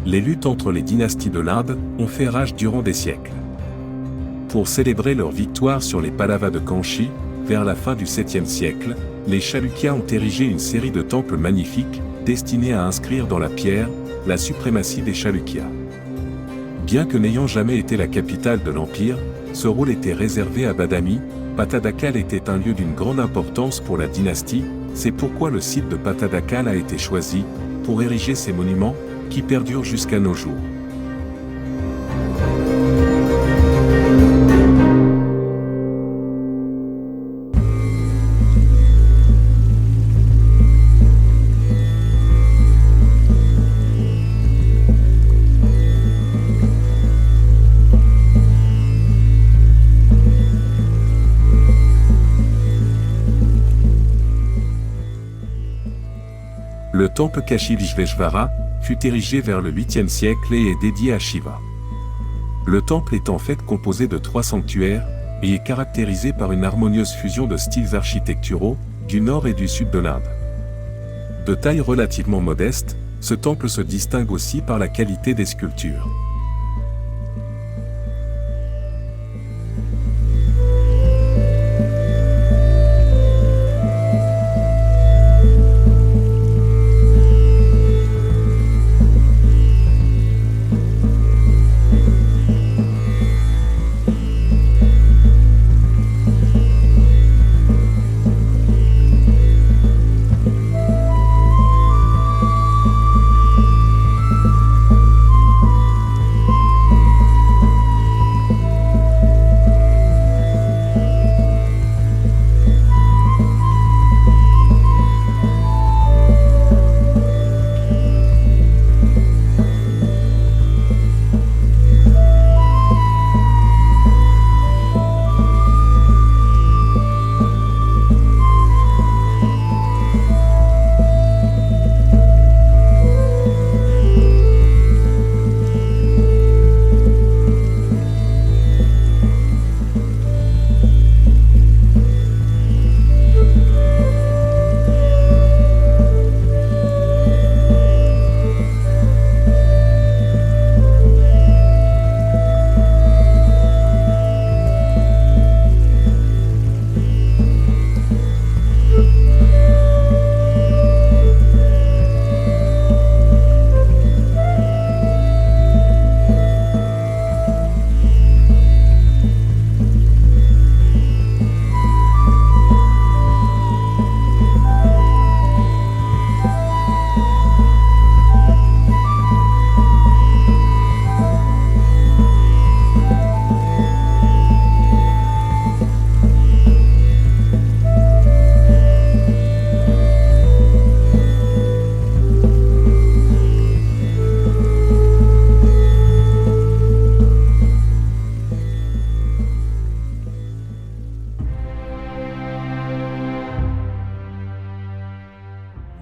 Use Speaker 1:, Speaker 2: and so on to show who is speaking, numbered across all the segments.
Speaker 1: les luttes entre les dynasties de l'Inde ont fait rage durant des siècles. Pour célébrer leur victoire sur les Pallavas de Kanchi, vers la fin du 7e siècle, les Chalukyas ont érigé une série de temples magnifiques, destinés à inscrire dans la pierre la suprématie des Chalukyas. Bien que n'ayant jamais été la capitale de l'Empire, ce rôle était réservé à Badami. Pattadakal était un lieu d'une grande importance pour la dynastie, c'est pourquoi le site de Pattadakal a été choisi pour ériger ces monuments, qui perdurent jusqu'à nos jours. Le temple Kashi Vishveshvara fut érigé vers le 8e siècle et est dédié à Shiva. Le temple est en fait composé de 3 sanctuaires et est caractérisé par une harmonieuse fusion de styles architecturaux du nord et du sud de l'Inde. De taille relativement modeste, ce temple se distingue aussi par la qualité des sculptures.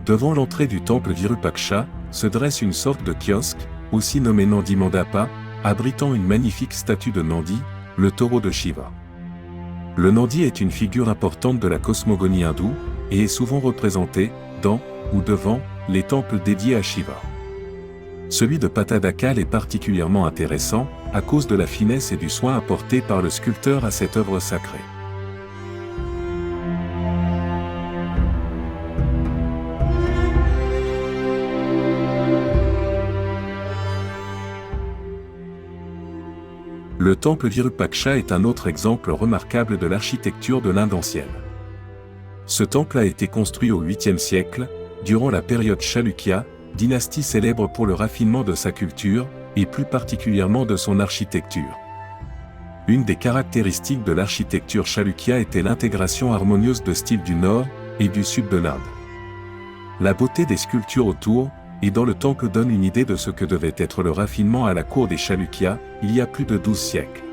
Speaker 1: Devant l'entrée du temple Virupaksha, se dresse une sorte de kiosque, aussi nommé Nandi Mandapa, abritant une magnifique statue de Nandi, le taureau de Shiva. Le Nandi est une figure importante de la cosmogonie hindoue, et est souvent représenté, dans, ou devant, les temples dédiés à Shiva. Celui de Pattadakal est particulièrement intéressant, à cause de la finesse et du soin apporté par le sculpteur à cette œuvre sacrée. Le temple Virupaksha est un autre exemple remarquable de l'architecture de l'Inde ancienne. Ce temple a été construit au 8e siècle, durant la période Chalukya, dynastie célèbre pour le raffinement de sa culture, et plus particulièrement de son architecture. Une des caractéristiques de l'architecture Chalukya était l'intégration harmonieuse de styles du nord et du sud de l'Inde. La beauté des sculptures autour et dans le temple donne une idée de ce que devait être le raffinement à la cour des Chalukyas, il y a plus de 12 siècles.